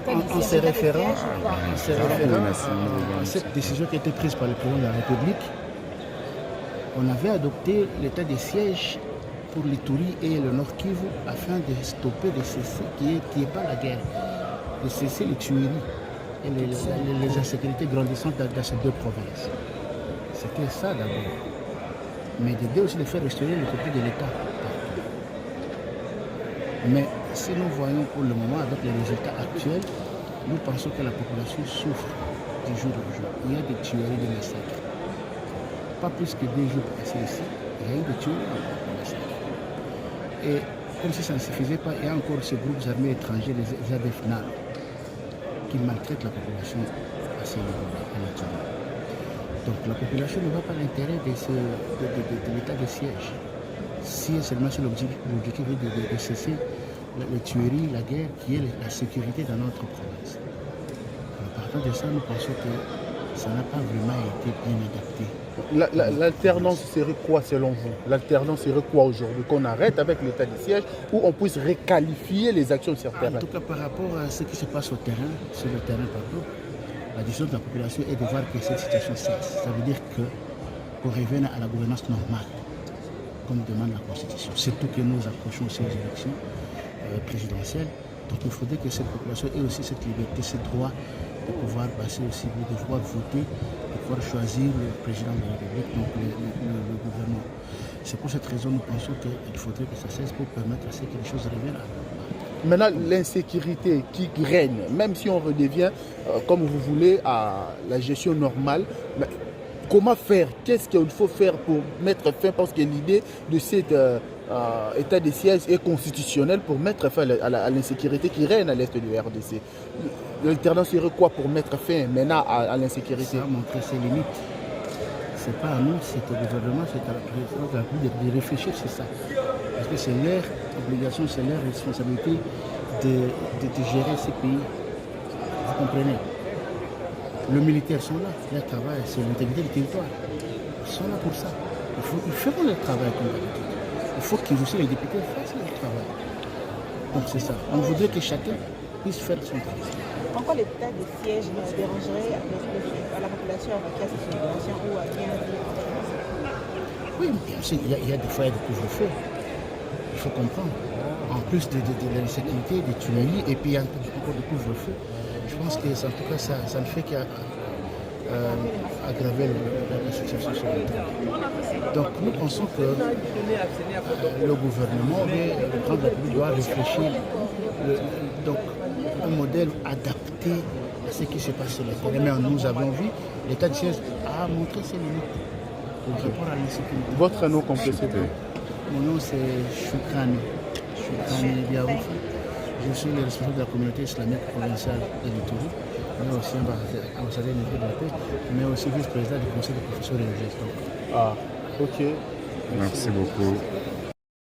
En se référant à cette décision qui a été prise par le président de la République, on avait adopté l'état de siège pour l'Ituri et le Nord Kivu afin de stopper, de cesser, qui est pas la guerre, de cesser les tueries et les insécurités grandissantes dans ces deux provinces. C'était ça d'abord. Mais d'aider aussi de faire restaurer le côté de l'État. Mais si nous voyons pour le moment, avec les résultats actuels, nous pensons que la population souffre du jour au jour. Il y a des tueries, des massacres. Pas plus que 2 jours passés ici, il y a eu des tueries, des massacres. Et comme si ça ne suffisait pas, il y a encore ces groupes armés étrangers, les ADF-NAL, qui maltraitent la population à ce niveau-là. Donc la population ne voit pas l'intérêt de l'état de siège. Si seulement c'est l'objectif de cesser les tueries, la guerre, qui est la sécurité dans notre province. En partant de ça, nous pensons que ça n'a pas vraiment été bien adapté. L'alternance serait quoi selon vous? L'alternance serait quoi aujourd'hui? Qu'on arrête avec l'état de siège ou on puisse réqualifier les actions sur terrain? En tout cas, par rapport à ce qui se passe sur le terrain partout, la décision de la population est de voir que cette situation cesse. Ça veut dire que qu'on revienne à la gouvernance normale, comme demande la Constitution. Surtout que nous approchons aussi aux élections présidentielles. Donc il faudrait que cette population ait aussi cette liberté, ce droit de pouvoir passer aussi, de pouvoir voter, de pouvoir choisir le président de la République, donc le gouvernement. C'est pour cette raison que nous pensons qu'il faudrait que ça cesse pour permettre à ce que les choses reviennent à la normale. Maintenant, l'insécurité qui règne, même si on redevient, comme vous voulez, à la gestion normale, mais comment faire? Qu'est-ce qu'il faut faire pour mettre fin? Parce que l'idée de cet état de siège est constitutionnel pour mettre fin à l'insécurité qui règne à l'est du RDC. L'alternance serait quoi pour mettre fin maintenant à l'insécurité? Ça a montré ses limites. Ce n'est pas à nous, c'est au gouvernement, c'est à la présidence de la République de réfléchir sur ça. Parce que c'est leur obligation, c'est leur responsabilité de gérer ces pays. Vous comprenez? Les militaires sont là, leur travail, c'est l'intégrité du territoire. Ils sont là pour ça. Ils feront leur travail comme d'habitude. Il faut qu'ils aussi, les députés, fassent leur travail. Donc c'est ça. On voudrait que chacun puisse faire son travail. Pourquoi l'état de siège dérangerait à la population avec cette situation ou à bien vivre? Oui, bien sûr, il y a des fois de couvre-feu. Il faut comprendre. En plus de l'insécurité, des tueries, et puis il y a encore de couvre-feu. Je pense que en tout cas, ça ne fait qu'aggraver la situation sur le terrain. Donc nous pensons que le gouvernement, le président de la République doit réfléchir donc, un modèle adapté à ce qui se passe sur le terrain. Mais nous avons vu, l'état de siège a montré ses limites pour répondre à l'insécurité. Votre nom complet, s'il vous plaît? Mon nom c'est Choukani Biaouf. Je suis le responsable de la communauté islamique provinciale de l'Ituri, mais aussi ambassadeur de la paix, mais aussi vice-président du conseil des professeurs religieux. Ah, ok. Merci beaucoup.